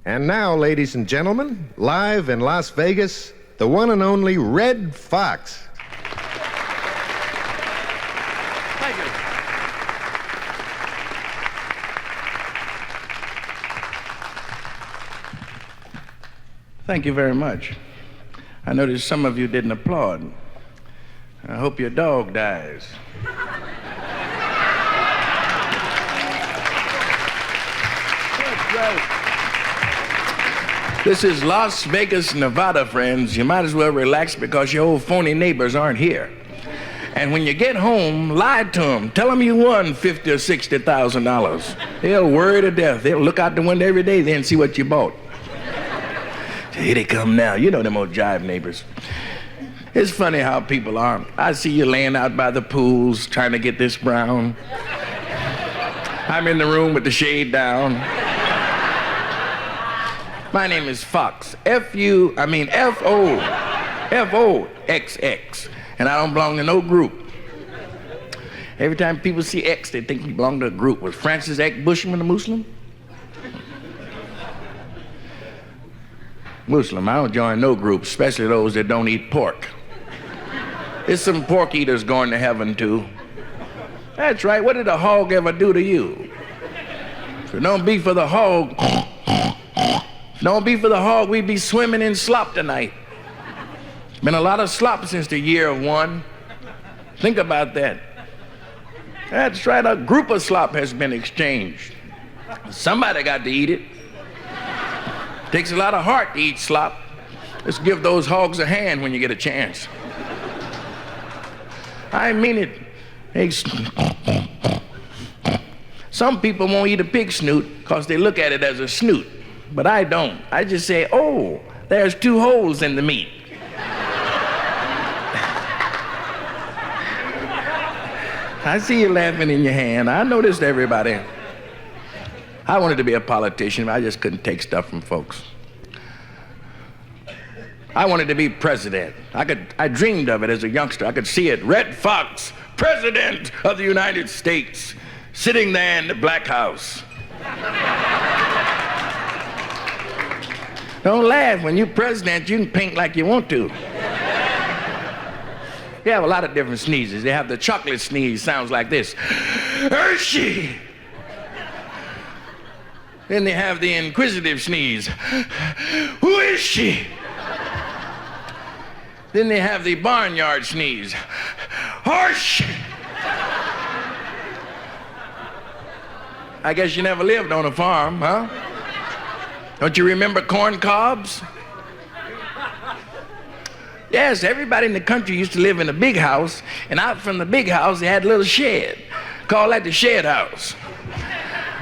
And now, ladies and gentlemen, live in Las Vegas, the one and only Red Foxx. Thank you. Thank you very much. I noticed some of you didn't applaud. I hope your dog dies. That's right. This is Las Vegas, Nevada, friends. You might as well relax because your old phony neighbors aren't here. And when you get home, lie to them. Tell them you won $50,000 or $60,000. They'll worry to death. They'll look out the window every day then see what you bought. Here they come now. You know them old jive neighbors. It's funny how people are. I see you laying out by the pools trying to get this brown. I'm in the room with the shade down. My name is Foxx. F-O-X-X. And I don't belong to no group. Every time people see X, they think you belong to a group. Was Francis X. Bushman a Muslim? Muslim. I don't join no group, especially those that don't eat pork. There's some pork eaters going to heaven too. That's right. What did a hog ever do to you? If it don't be for the hog, we'd be swimming in slop tonight. Been a lot of slop since the year of one. Think about that. That's right. A group of slop has been exchanged. Somebody got to eat it. Takes a lot of heart to eat slop. Let's give those hogs a hand when you get a chance. I mean it. Some people won't eat a pig snoot because they look at it as a snoot. But I don't. I just say, oh, there's 2 holes in the meat. I see you laughing in your hand. I noticed everybody. I wanted to be a politician, but I just couldn't take stuff from folks. I wanted to be president. I dreamed of it as a youngster. I could see it. Red Foxx, President of the United States, sitting there in the Black House. Don't laugh. When you're president, you can paint like you want to. They have a lot of different sneezes. They have the chocolate sneeze, sounds like this. Hershey! Then they have the inquisitive sneeze. Who is she? Then they have the barnyard sneeze. Horse! I guess you never lived on a farm, huh? Don't you remember corn cobs? Yes, everybody in the country used to live in a big house, and out from the big house they had a little shed. Called that the shed house.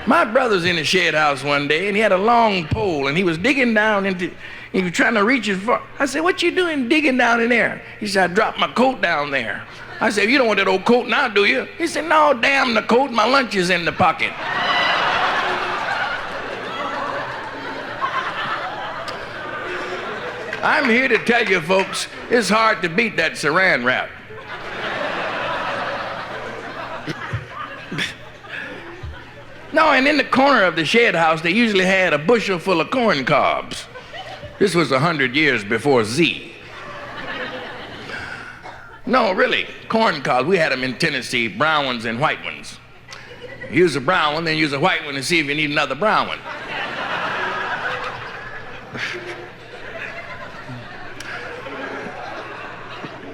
My brother's in the shed house one day, and he had a long pole, and he was digging down into, he was trying to reach it far. I said, what you doing digging down in there? He said, I dropped my coat down there. I said, you don't want that old coat now, do you? He said, no, damn the coat, my lunch is in the pocket. I'm here to tell you folks, it's hard to beat that saran wrap. No, and in the corner of the shed house, they usually had a bushel full of corn cobs. This was 100 years before Z. No, really, corn cobs. We had them in Tennessee, brown ones and white ones. Use a brown one, then use a white one to see if you need another brown one.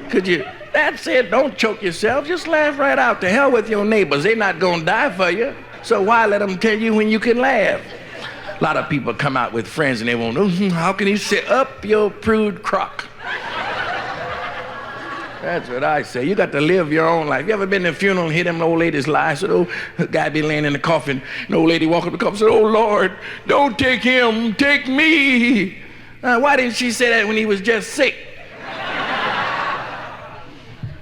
Could you, that's it, don't choke yourself, just laugh right out. To hell with your neighbors, they're not gonna die for you. So why let them tell you when you can laugh? A lot of people come out with friends and they won't know, how can you sit up your prude crock? That's what I say. You got to live your own life. You ever been to a funeral and hear them old ladies lie? So the guy be laying in the coffin, an old lady walk up the coffin and said, oh Lord, don't take him, take me. Why didn't she say that when he was just sick?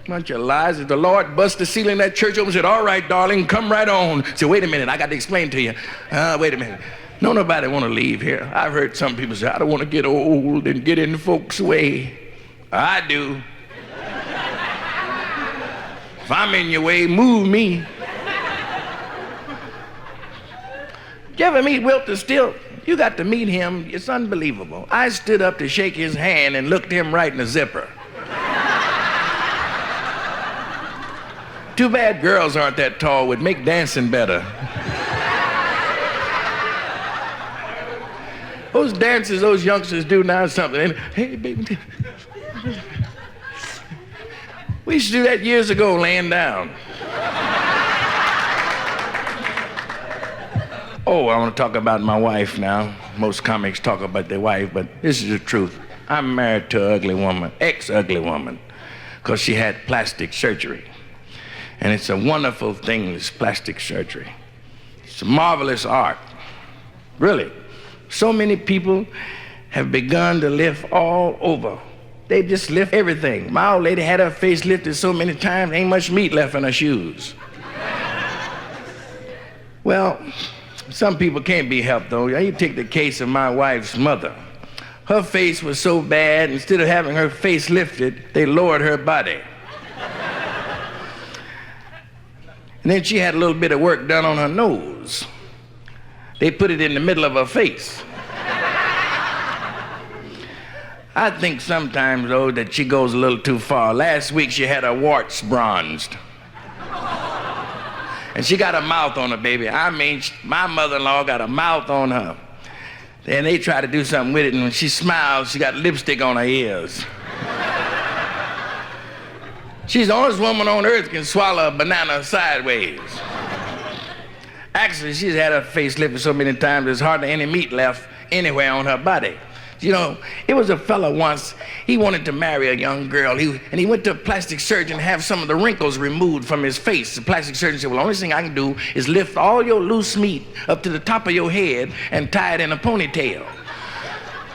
Bunch of lies. If the Lord bust the ceiling of that church open and said, all right, darling, come right on. Say, wait a minute, I got to explain to you. Wait a minute. No, nobody want to leave here. I've heard some people say, I don't want to get old and get in folks' way. I do. If I'm in your way, move me. Did you ever meet Wilton Still? You got to meet him. It's unbelievable. I stood up to shake his hand and looked him right in the zipper. Too bad girls aren't that tall. Would make dancing better. Those dances those youngsters do now is something. And, hey, baby. We used to do that years ago, laying down. Oh, I want to talk about my wife now. Most comics talk about their wife, but this is the truth. I'm married to an ugly woman, ex-ugly woman, because she had plastic surgery. And it's a wonderful thing, this plastic surgery. It's a marvelous art, really. So many people have begun to lift all over. They just lift everything. My old lady had her face lifted so many times, ain't much meat left in her shoes. Well, some people can't be helped, though. You take the case of my wife's mother. Her face was so bad, instead of having her face lifted, they lowered her body. And then she had a little bit of work done on her nose. They put it in the middle of her face. I think sometimes, though, that she goes a little too far. Last week, she had her warts bronzed. And she got a mouth on her, baby. I mean, my mother-in-law got a mouth on her. And they try to do something with it, and when she smiles, she got lipstick on her ears. She's the only woman on earth can swallow a banana sideways. Actually, she's had her face lifted so many times, there's hardly any meat left anywhere on her body. You know, it was a fella once, he wanted to marry a young girl, and he went to a plastic surgeon to have some of the wrinkles removed from his face. The plastic surgeon said, well, the only thing I can do is lift all your loose meat up to the top of your head and tie it in a ponytail.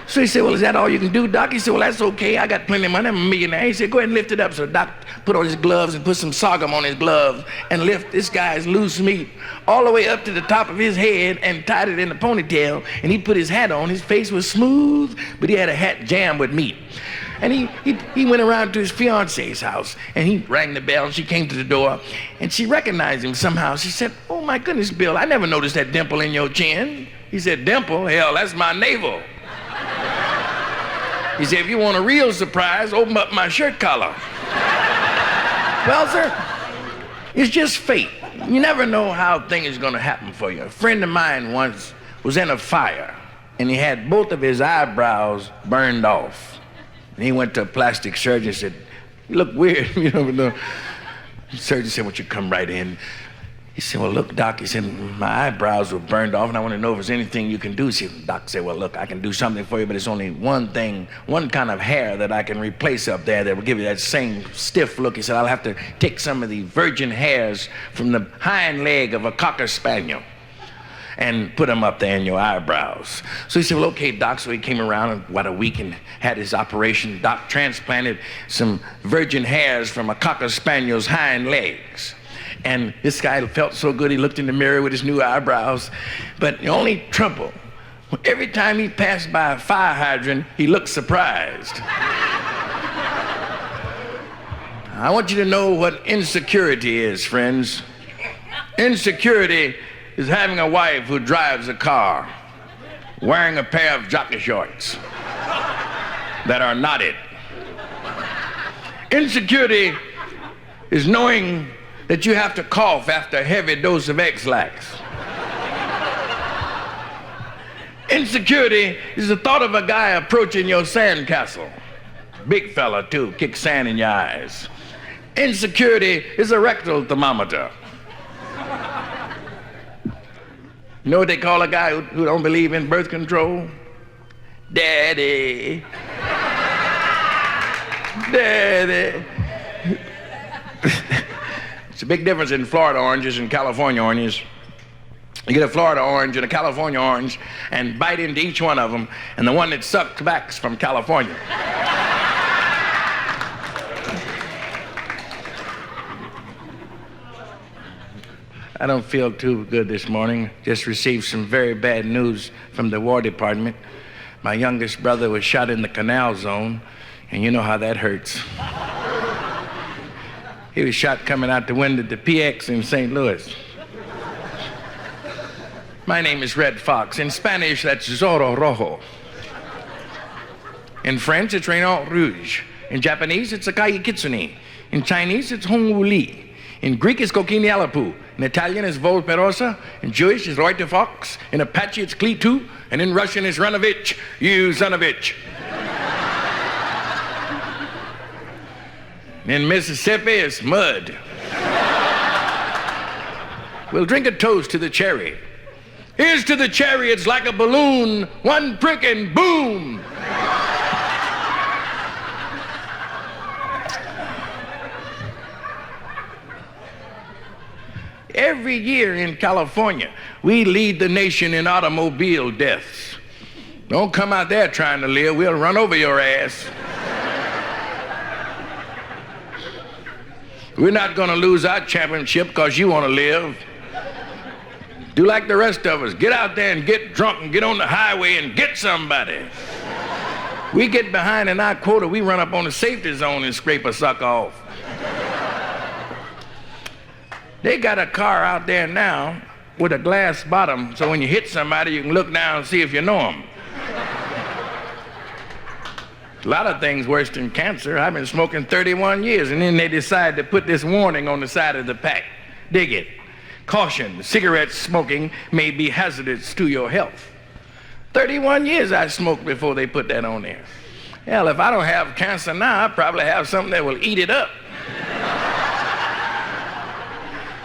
So he said, well, is that all you can do, Doc? He said, well, that's okay. I got plenty of money. I'm a millionaire. He said, go ahead and lift it up. So Doc put on his gloves and put some sorghum on his gloves and lift this guy's loose meat all the way up to the top of his head and tied it in a ponytail. And he put his hat on. His face was smooth, but he had a hat jammed with meat. And he went around to his fiance's house, and he rang the bell, and she came to the door, and she recognized him somehow. She said, oh, my goodness, Bill, I never noticed that dimple in your chin. He said, dimple? Hell, that's my navel. He said, if you want a real surprise, open up my shirt collar. Well, sir, it's just fate. You never know how things are going to happen for you. A friend of mine once was in a fire, and he had both of his eyebrows burned off. And he went to a plastic surgeon and said, you look weird. You know, the surgeon said, well, you come right in. He said, well, look, Doc, he said, my eyebrows were burned off, and I want to know if there's anything you can do. Doc said, well, look, I can do something for you, but it's only one thing, one kind of hair that I can replace up there that will give you that same stiff look. He said, I'll have to take some of the virgin hairs from the hind leg of a cocker spaniel and put them up there in your eyebrows. So he said, well, okay, Doc. So he came around in about a week and had his operation. Doc transplanted some virgin hairs from a cocker spaniel's hind legs. And this guy felt so good, he looked in the mirror with his new eyebrows. But the only trouble, every time he passed by a fire hydrant, he looked surprised. I want you to know what insecurity is, friends. Insecurity is having a wife who drives a car, wearing a pair of jockey shorts that are knotted. Insecurity is knowing that you have to cough after a heavy dose of X-Lax. Insecurity is the thought of a guy approaching your sandcastle. Big fella, too, kick sand in your eyes. Insecurity is a rectal thermometer. You know what they call a guy who don't believe in birth control? Daddy. Daddy. It's a big difference in Florida oranges and California oranges. You get a Florida orange and a California orange and bite into each one of them, and the one that sucks back's from California. I don't feel too good this morning. Just received some very bad news from the War Department. My youngest brother was shot in the canal zone, and you know how that hurts. He was shot coming out the window at the PX in St. Louis. My name is Red Fox. In Spanish, that's Zorro Rojo. In French, it's Renault Rouge. In Japanese, it's Akai Kitsune. In Chinese, it's Hongwu Li. In Greek, it's Kokini Alapu. In Italian, it's Volperosa. In Jewish, it's Reuter Fox. In Apache, it's Klitu. And in Russian, it's Runovich. You son of a bitch. In Mississippi, it's mud. We'll drink a toast to the cherry. Here's to the cherry, it's like a balloon. One prick and boom. Every year in California, we lead the nation in automobile deaths. Don't come out there trying to live, we'll run over your ass. We're not gonna lose our championship because you wanna live. Do like the rest of us, get out there and get drunk and get on the highway and get somebody. We get behind in our quota, we run up on the safety zone and scrape a sucker off. They got a car out there now with a glass bottom, so when you hit somebody, you can look down and see if you know them. A lot of things worse than cancer. I've been smoking 31 years, and then they decide to put this warning on the side of the pack. Dig it. Caution, cigarette smoking may be hazardous to your health. 31 years I smoked before they put that on there. Hell, if I don't have cancer now, I probably have something that will eat it up.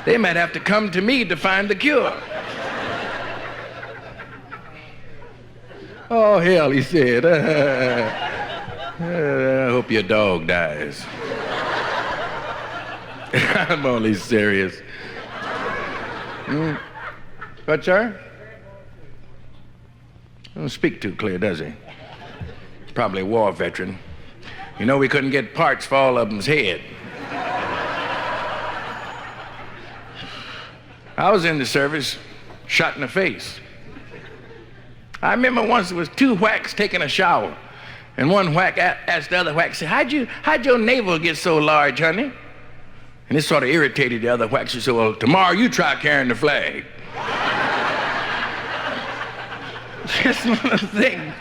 They might have to come to me to find the cure. Oh, hell, he said. I hope your dog dies. I'm only serious. What, sir? Don't speak too clear, does he? Probably a war veteran. You know, we couldn't get parts for all of them's head. I was in the service, shot in the face. I remember once there was two whacks taking a shower, and one whack asked the other whack, said, how'd your navel get so large, honey? And this sort of irritated the other whack. She said, well, tomorrow you try carrying the flag. Just one of the things.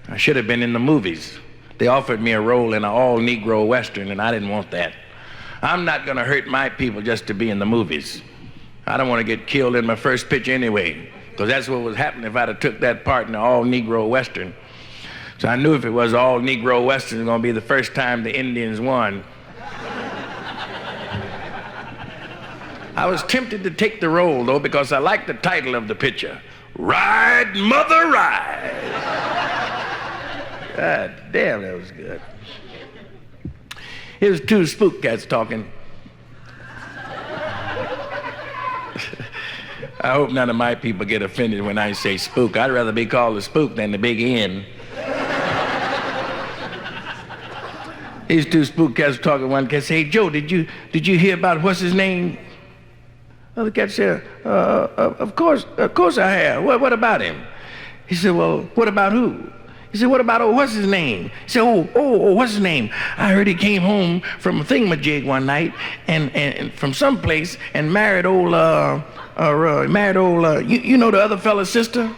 I should have been in the movies. They offered me a role in an all-Negro Western, and I didn't want that. I'm not gonna hurt my people just to be in the movies. I don't want to get killed in my first picture anyway, because that's what was happening if I'd have took that part in the all-Negro Western. So I knew if it was all-Negro Western, it was gonna be the first time the Indians won. I was tempted to take the role, though, because I liked the title of the picture. Ride, Mother, Ride. God damn, that was good. Here's two spook cats talking. I hope none of my people get offended when I say spook. I'd rather be called a spook than the big N. These two spook cats talking. One cat said, hey, Joe, did you hear about what's his name? Other cat said, of course I have. What about him? He said, well, what about who? He said, what about, what's his name? He said, what's his name? I heard he came home from a thingamajig one night and from someplace and married old, you know the other fella's sister?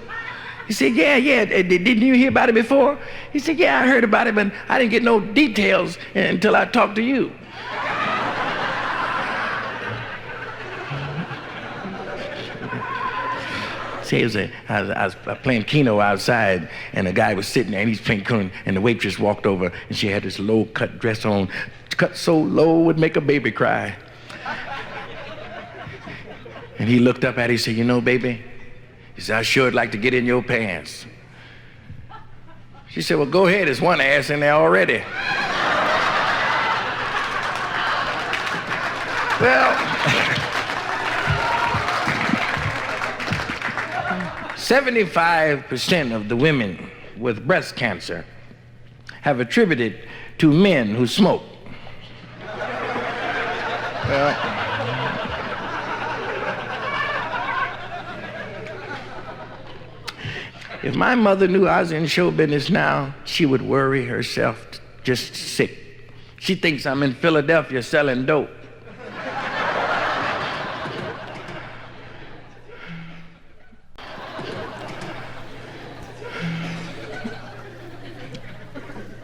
He said, yeah, didn't you hear about it before? He said, yeah, I heard about it, but I didn't get no details until I talked to you. See, I was playing Keno outside, and a guy was sitting there, and he's playing Keno, and the waitress walked over, and she had this low-cut dress on, cut so low it would make a baby cry. And he looked up at her, he said, you know, baby, he said, I sure would like to get in your pants. She said, well, go ahead, there's one ass in there already. Well, 75% of the women with breast cancer have attributed to men who smoke. Well, if my mother knew I was in show business now, she would worry herself just sick. She thinks I'm in Philadelphia selling dope.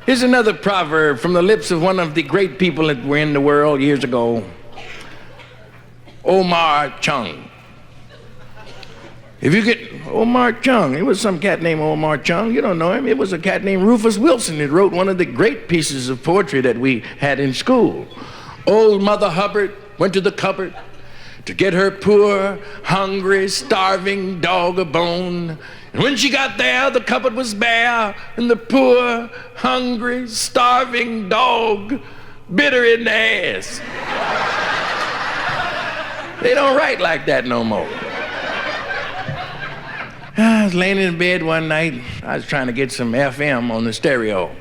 Here's another proverb from the lips of one of the great people that were in the world years ago, Omar Chung. If you get Omar Chung, it was some cat named Omar Chung. You don't know him. It was a cat named Rufus Wilson that wrote one of the great pieces of poetry that we had in school. Old Mother Hubbard went to the cupboard to get her poor, hungry, starving dog a bone. And when she got there, the cupboard was bare, and the poor, hungry, starving dog bit her in the ass. They don't write like that no more. I was laying in bed one night. I was trying to get some FM on the stereo.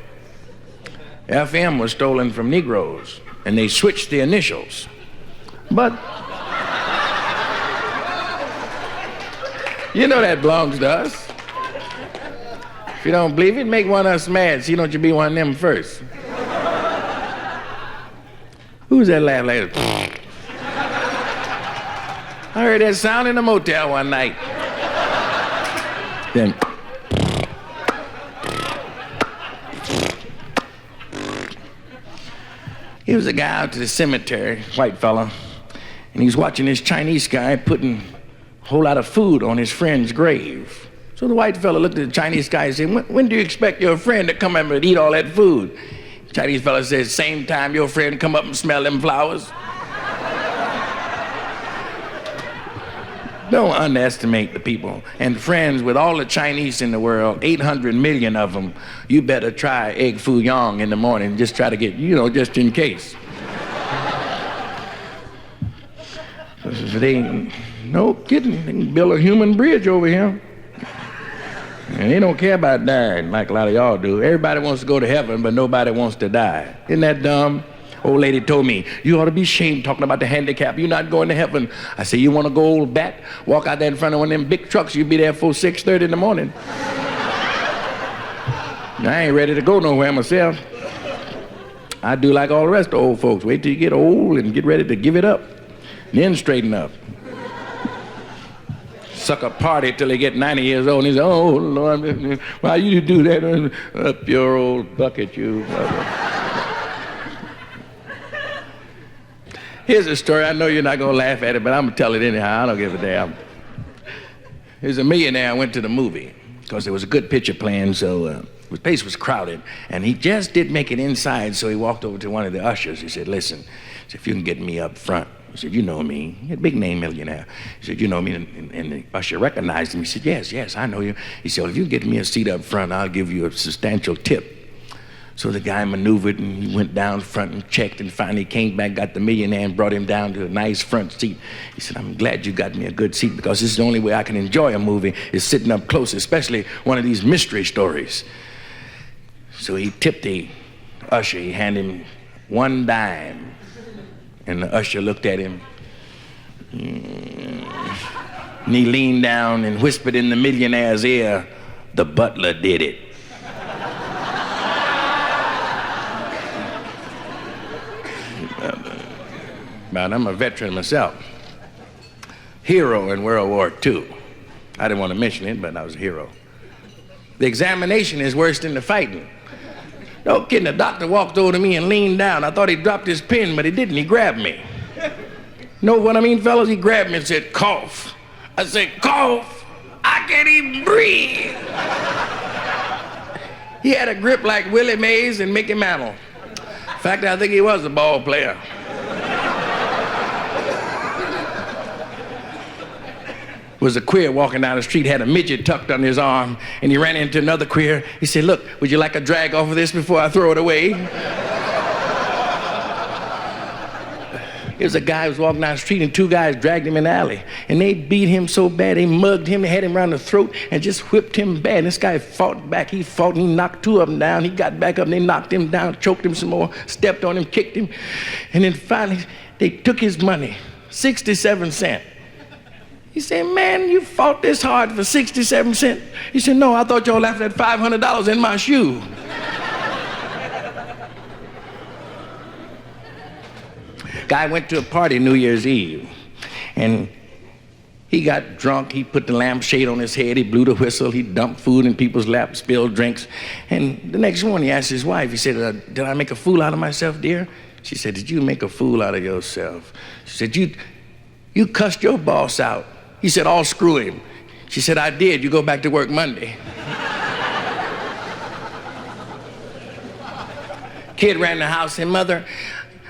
FM was stolen from Negroes, and they switched the initials. But you know that belongs to us. If you don't believe it, make one of us mad. See, don't you be one of them first. Who's that laugh like that? I heard that sound in a motel one night. Then he was a guy out to the cemetery, white fella, and he's watching this Chinese guy putting a whole lot of food on his friend's grave. So the white fella looked at the Chinese guy and said, when do you expect your friend to come up and eat all that food? The Chinese fella says, same time your friend come up and smell them flowers. Don't underestimate the people. And friends, with all the Chinese in the world, 800 million of them, you better try egg foo young in the morning. Just try to get, just in case. No kidding, they can build a human bridge over here. And they don't care about dying like a lot of y'all do. Everybody wants to go to heaven, but nobody wants to die. Isn't that dumb? Old lady told me, you ought to be ashamed talking about the handicap. You're not going to heaven. I said, you want to go old bat? Walk out there in front of one of them big trucks. You'll be there for 6:30 in the morning. I ain't ready to go nowhere myself. I do like all the rest of old folks. Wait till you get old and get ready to give it up. Then straighten up. Suck a party till they get 90 years old. And he said, oh, Lord, why you do that? Up your old bucket, you brother. Here's a story. I know you're not going to laugh at it, but I'm going to tell it anyhow. I don't give a damn. Here's a millionaire went to the movie because there was a good picture playing, so the place was crowded, and he just did make it inside, so he walked over to one of the ushers. He said, listen, if you can get me up front. He said, you know me. He had a big name millionaire. He said, you know me, and the usher recognized him. He said, yes, I know you. He said, well, if you get me a seat up front, I'll give you a substantial tip. So the guy maneuvered and he went down front and checked and finally came back, got the millionaire and brought him down to a nice front seat. He said, I'm glad you got me a good seat because this is the only way I can enjoy a movie is sitting up close, especially one of these mystery stories. So he tipped the usher, he handed him $1 dime. And the usher looked at him. And he leaned down and whispered in the millionaire's ear, the butler did it. But I'm a veteran myself. Hero in World War II. I didn't want to mention it, but I was a hero. The examination is worse than the fighting. No kidding, the doctor walked over to me and leaned down. I thought he dropped his pen, but he didn't. He grabbed me. Know what I mean, fellas? He grabbed me and said, cough. I said, cough? I can't even breathe. He had a grip like Willie Mays and Mickey Mantle. In fact, I think he was a ball player. Was a queer walking down the street, had a midget tucked under his arm, and he ran into another queer. He said, look, would you like a drag off of this before I throw it away? Here's a guy who was walking down the street, and two guys dragged him in the alley, and they beat him so bad, they mugged him, they had him around the throat, and just whipped him bad. And this guy fought back, he fought, and he knocked two of them down. He got back up, and they knocked him down, choked him some more, stepped on him, kicked him, and then finally, they took his money, 67 cents. He said, man, you fought this hard for 67 cents. He said, no, I thought y'all laughed at $500 in my shoe. Guy went to a party New Year's Eve, and He got drunk, he put the lampshade on his head, he blew the whistle, he dumped food in people's laps, spilled drinks. And the next morning he asked his wife, he said, did I make a fool out of myself, dear? She said, did you make a fool out of yourself? She said, you cussed your boss out. He said, I'll screw him. She said, I did, you go back to work Monday. Kid ran in the house and said, Mother,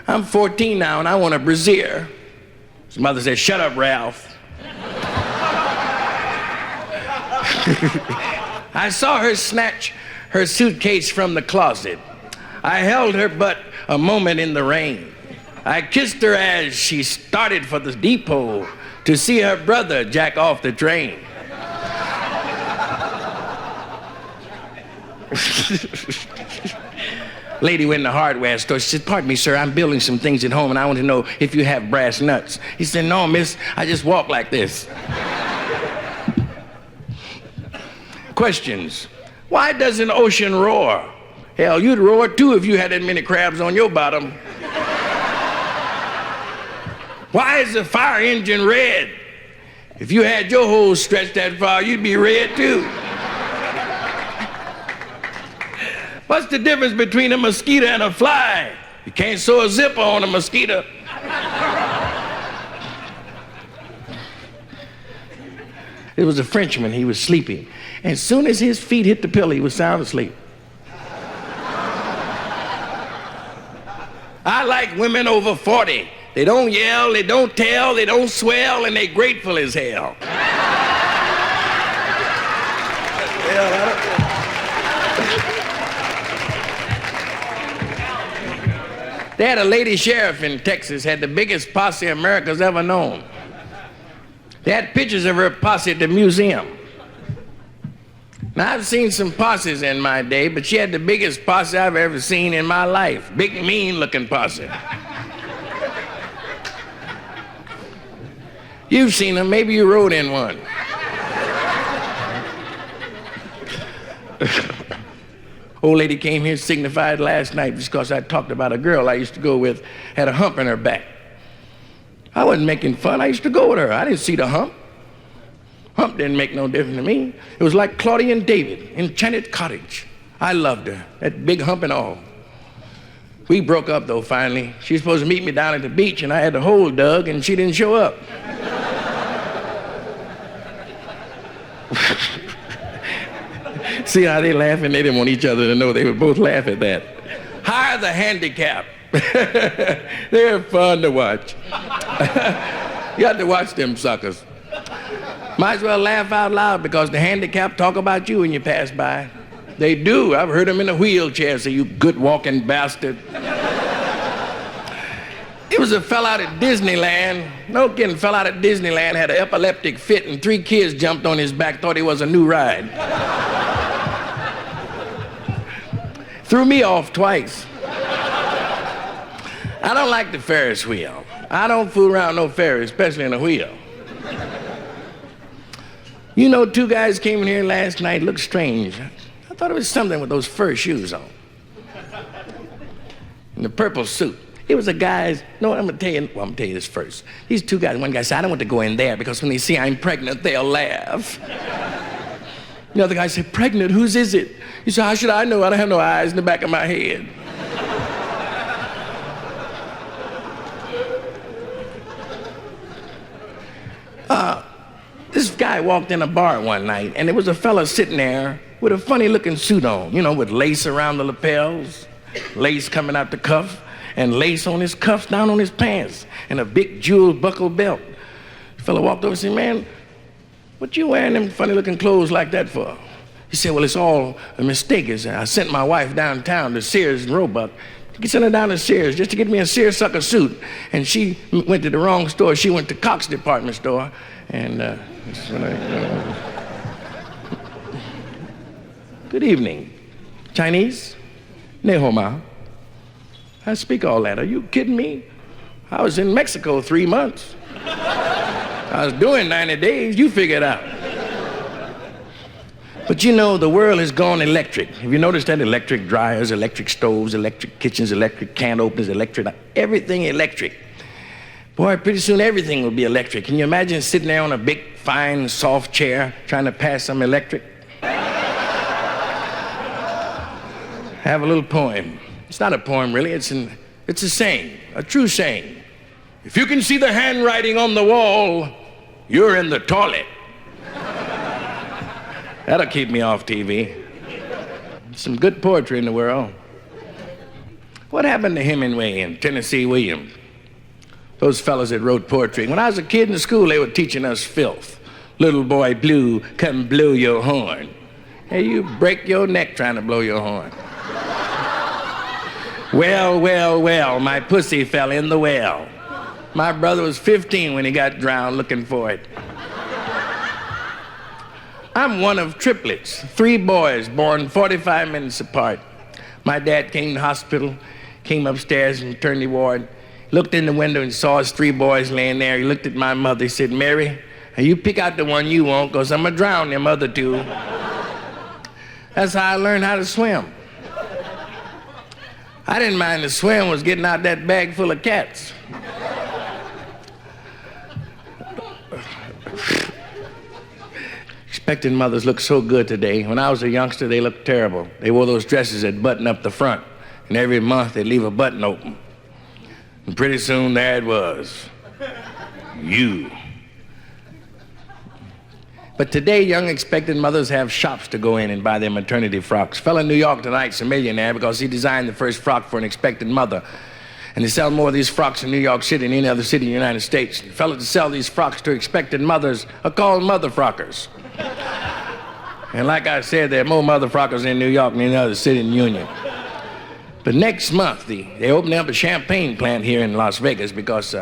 I'm 14 now and I want a brassiere. His mother said, shut up, Ralph. I saw her snatch her suitcase from the closet. I held her but a moment in the rain. I kissed her as she started for the depot to see her brother jack off the train. Lady went in the hardware store. She said, pardon me, sir, I'm building some things at home and I want to know if you have brass nuts. He said, no, miss, I just walk like this. Questions. Why does an ocean roar? Hell, you'd roar too if you had that many crabs on your bottom. Why is the fire engine red? If you had your hose stretched that far, you'd be red too. What's the difference between a mosquito and a fly? You can't sew a zipper on a mosquito. It was a Frenchman, he was sleeping. And as soon as his feet hit the pillow, he was sound asleep. I like women over 40. They don't yell, they don't tell, they don't swell, and they grateful as hell. They had a lady sheriff in Texas, had the biggest posse America's ever known. They had pictures of her posse at the museum. Now, I've seen some posses in my day, but she had the biggest posse I've ever seen in my life. Big, mean-looking posse. You've seen them. Maybe you rode in one. Old lady came here signified last night just because I talked about a girl I used to go with, had a hump in her back. I wasn't making fun. I used to go with her. I didn't see the hump. Hump didn't make no difference to me. It was like Claudia and David, Enchanted Cottage. I loved her, that big hump and all. We broke up though finally. She was supposed to meet me down at the beach and I had the hole dug and she didn't show up. See how they laughing? They didn't want each other to know. They would both laugh at that. Hire the handicap. They're fun to watch. You have to watch them suckers. Might as well laugh out loud because the handicapped talk about you when you pass by. They do. I've heard them in a wheelchair say, you good walking bastard. It was a fella out at Disneyland. No kidding, fella out at Disneyland had an epileptic fit and 3 kids jumped on his back, thought he was a new ride. Threw me off twice. I don't like the Ferris wheel. I don't fool around no Ferris, especially in a wheel. You know, 2 guys came in here last night, looked strange. I thought it was something with those fur shoes on. And the purple suit. It was a guy's, no, I'm gonna tell you this first. These 2 guys, one guy said, I don't want to go in there because when they see I'm pregnant, they'll laugh. The other guy said, pregnant, whose is it? He said, how should I know? I don't have no eyes in the back of my head. This guy walked in a bar one night, and there was a fella sitting there with a funny-looking suit on, with lace around the lapels, lace coming out the cuff, and lace on his cuffs down on his pants, and a big jeweled buckle belt. The fella walked over and said, man, what you wearing them funny-looking clothes like that for? He said, well, it's all a mistake. I sent my wife downtown to Sears and Roebuck. I sent her down to Sears just to get me a seersucker suit, and she went to the wrong store. She went to Cox department store, and good evening. Chinese? Ne hao ma. I speak all that. Are you kidding me? I was in Mexico 3 months. I was doing 90 days. You figure it out. But the world has gone electric. Have you noticed that? Electric dryers, electric stoves, electric kitchens, electric can openers, everything electric. Boy, pretty soon everything will be electric. Can you imagine sitting there on a big fine, soft chair trying to pass some electric. Have a little poem. It's not a poem, really. It's a saying, a true saying. If you can see the handwriting on the wall, you're in the toilet. That'll keep me off TV. Some good poetry in the world. What happened to Hemingway and Tennessee Williams? Those fellas that wrote poetry. When I was a kid in school, they were teaching us filth. Little boy blue, come blow your horn. Hey, you break your neck trying to blow your horn. Well, well, well, my pussy fell in the well. My brother was 15 when he got drowned looking for it. I'm one of triplets, 3 boys born 45 minutes apart. My dad came to the hospital, came upstairs in the maternity ward, looked in the window and saw his 3 boys laying there. He looked at my mother, he said, Mary, you pick out the one you want, because I'm going to drown them other 2. That's how I learned how to swim. I didn't mind the swim was getting out that bag full of cats. Expecting mothers look so good today. When I was a youngster, they looked terrible. They wore those dresses that button up the front, and every month they'd leave a button open. And pretty soon there it was. You. But today, young expectant mothers have shops to go in and buy their maternity frocks. Fella in New York tonight's a millionaire because he designed the first frock for an expectant mother. And they sell more of these frocks in New York City than any other city in the United States. The fellas that sell these frocks to expectant mothers are called mother frockers. And like I said, there are more mother frockers in New York than any other city in the Union. But next month, they open up a champagne plant here in Las Vegas because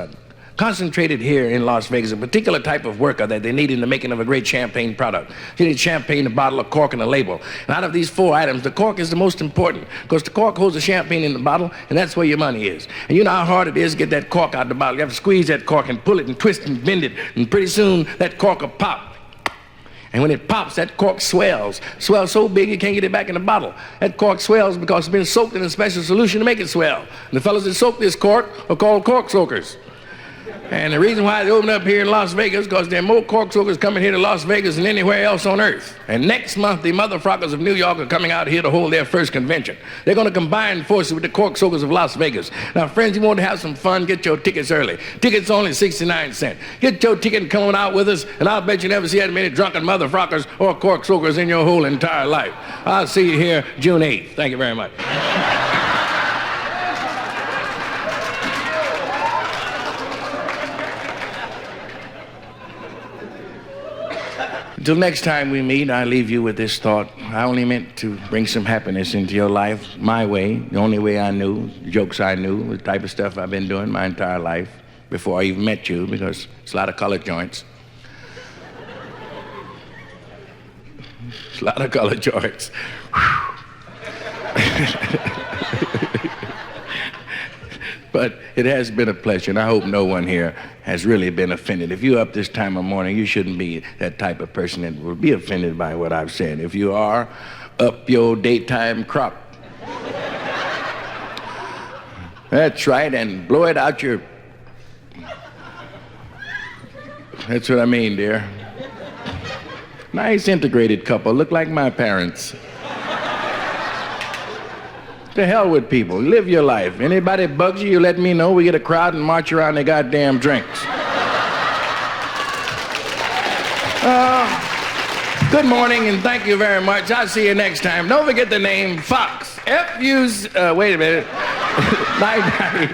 concentrated here in Las Vegas, a particular type of worker that they need in the making of a great champagne product. You need champagne, a bottle, a cork, and a label. And out of these 4 items, the cork is the most important because the cork holds the champagne in the bottle, and that's where your money is. And you know how hard it is to get that cork out of the bottle. You have to squeeze that cork and pull it and twist and bend it, and pretty soon that cork will pop. And when it pops, that cork swells so big you can't get it back in the bottle. That cork swells because it's been soaked in a special solution to make it swell. And the fellas that soak this cork are called cork soakers. And the reason why they open up here in Las Vegas is because there are more cork soakers coming here to Las Vegas than anywhere else on earth. And next month, the mother frockers of New York are coming out here to hold their first convention. They're going to combine forces with the cork soakers of Las Vegas. Now, friends, you want to have some fun, get your tickets early. Tickets only 69 cents. Get your ticket and come on out with us, and I'll bet you never see that many drunken mother frockers or cork soakers in your whole entire life. I'll see you here June 8th. Thank you very much. Until next time we meet, I leave you with this thought. I only meant to bring some happiness into your life, my way, the only way I knew, the jokes I knew, the type of stuff I've been doing my entire life before I even met you, because it's a lot of color joints. It's a lot of color joints. But it has been a pleasure, and I hope no one here has really been offended. If you're up this time of morning, you shouldn't be that type of person that will be offended by what I've said. If you are, up your daytime crop. That's right, and blow it out your... That's what I mean, dear. Nice integrated couple, look like my parents. To hell with people. Live your life. Anybody bugs you, you let me know. We get a crowd and march around their goddamn drinks. Good morning and thank you very much. I'll see you next time. Don't forget the name Foxx. F-U-Z... wait a minute. Night, night.